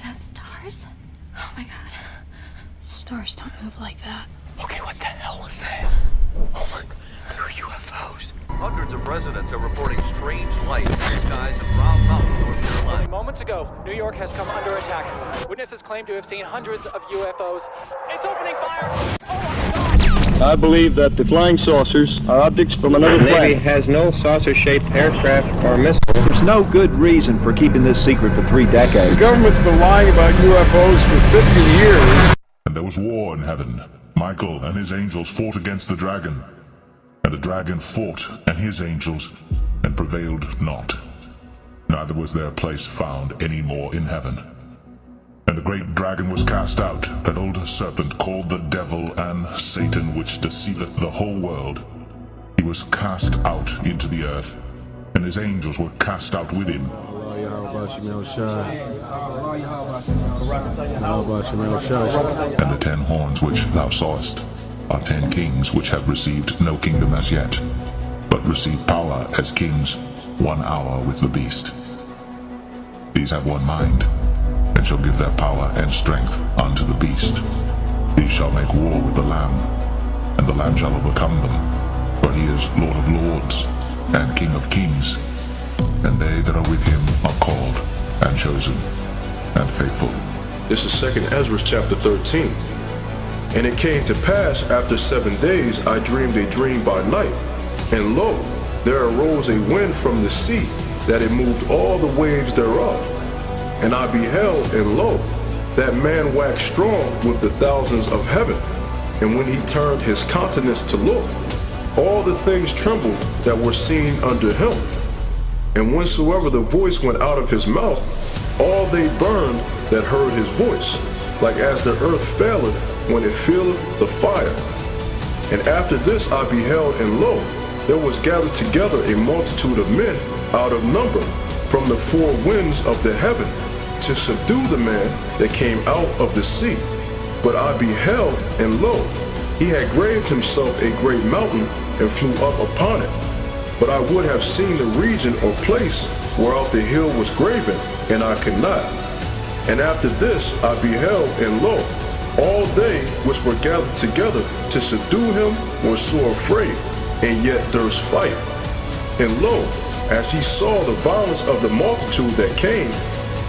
those stars? Oh my god. Stars don't move like that. Okay, what the hell was that? Oh my god, they're UFOs. Hundreds of residents are reporting strange lights in the skies of Round Mountain, North Carolina. Only moments ago, New York has come under attack. Witnesses claim to have seen hundreds of UFOs. It's opening fire! Oh my god! I believe that the flying saucers are objects from another The Navy planet. has no saucer-shaped aircraft or missiles. There's no good reason for keeping this secret for 3 decades. The government's been lying about UFOs for 50 years. And there was war in heaven. Michael and his angels fought against the dragon. And the dragon fought and his angels, and prevailed not. Neither was their place found any more in heaven. And the great dragon was cast out, that old serpent called the devil and Satan, which deceiveth the whole world. He was cast out into the earth, and his angels were cast out with him. And the 10 horns which thou sawest are 10 kings which have received no kingdom as yet, but receive power as kings 1 hour with the beast. These have one mind, and shall give their power and strength unto the beast. He shall make war with the Lamb, and the Lamb shall overcome them, for he is Lord of lords, and King of kings, and they that are with him are called, and chosen, and faithful. This is 2 Ezra chapter 13. And it came to pass after 7 days I dreamed a dream by night, and lo, there arose a wind from the sea, that it moved all the waves thereof. And I beheld, and lo, that man waxed strong with the thousands of heaven. And when he turned his countenance to look, all the things trembled that were seen under him. And whensoever the voice went out of his mouth, all they burned that heard his voice, like as the earth faileth when it feeleth the fire. And after this I beheld, and lo, there was gathered together a multitude of men out of number from the 4 winds of the heaven, to subdue the man that came out of the sea. But I beheld, and lo, he had graved himself a great mountain, and flew up upon it. But I would have seen the region or place whereof the hill was graven, and I could not. And after this I beheld, and lo, all they which were gathered together to subdue him were sore afraid, and yet durst fight. And lo, as he saw the violence of the multitude that came,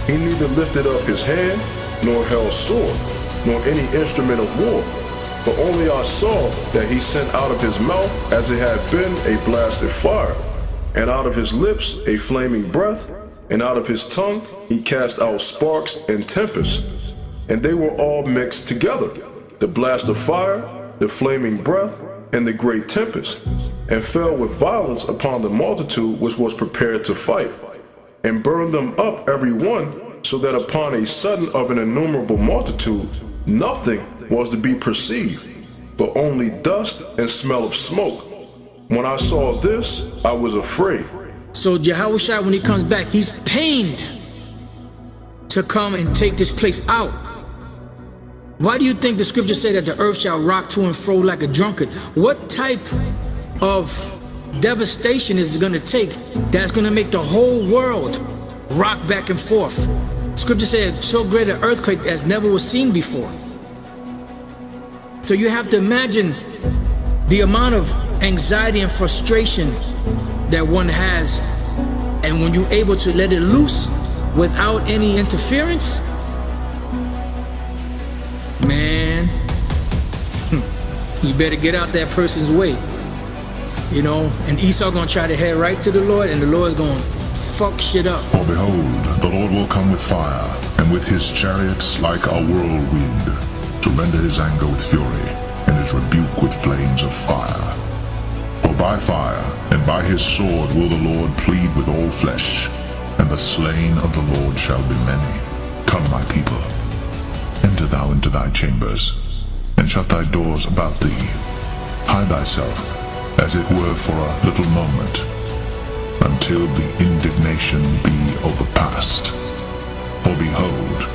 he neither lifted up his hand, nor held sword, nor any instrument of war, but only I saw that he sent out of his mouth as it had been a blasted fire, and out of his lips a flaming breath, and out of his tongue he cast out sparks and tempests. And they were all mixed together, the blast of fire, the flaming breath, and the great tempest, and fell with violence upon the multitude which was prepared to fight, and burned them up every one, so that upon a sudden of an innumerable multitude nothing was to be perceived, but only dust and smell of smoke. When I saw this, I was afraid. So Yahushua, when he comes back, he's pained to come and take this place out. Why do you think the scriptures say that the earth shall rock to and fro like a drunkard? What type of devastation is it going to take that's going to make the whole world rock back and forth? Scripture said so great an earthquake as never was seen before. So you have to imagine the amount of anxiety and frustration that one has, and when you're able to let it loose without any interference, man, you better get out that person's way, you know. And Esau gonna try to head right to the Lord, and the Lord's gonna fuck shit up. For behold, the Lord will come with fire, and with his chariots like a whirlwind, to render his anger with fury, and his rebuke with flames of fire. For by fire and by his sword will the Lord plead with all flesh, and the slain of the Lord shall be many. Come, my people, enter thou into thy chambers, and shut thy doors about thee. Hide thyself, as it were for a little moment, until the indignation be overpast. For behold,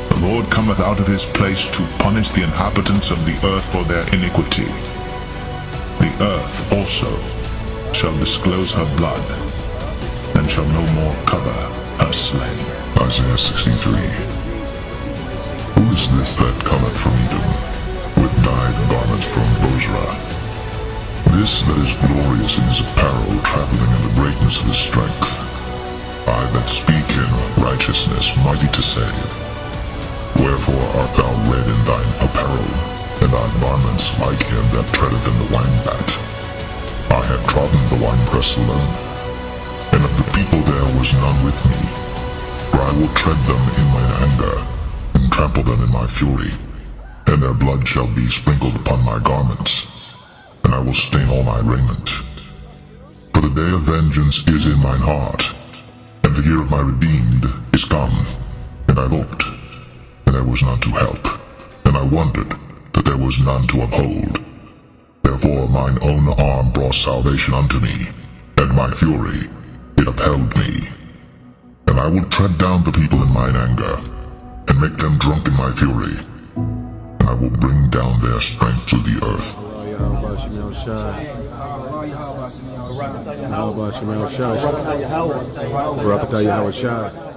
the Lord cometh out of his place to punish the inhabitants of the earth for their iniquity. The earth also shall disclose her blood, and shall no more cover her slain. Isaiah 63. is this that cometh from Edom, with dyed garments from Bozrah? This that is glorious in his apparel, traveling in the greatness of his strength. I that speak in righteousness, mighty to save. Wherefore art thou red in thine apparel, and thy garments like him that treadeth in the wine vat? I had trodden the winepress alone, and of the people there was none with me. For I will tread them in mine anger, and trample them in my fury, and their blood shall be sprinkled upon my garments, and I will stain all my raiment. For the day of vengeance is in mine heart, and the year of my redeemed is come. And I looked, and there was none to help, and I wondered that there was none to uphold. Therefore mine own arm brought salvation unto me, and my fury, it upheld me. And I will tread down the people in mine anger, and make them drunk in my fury, and I will bring down their strength to the earth. Barakatah Yahweh Shai.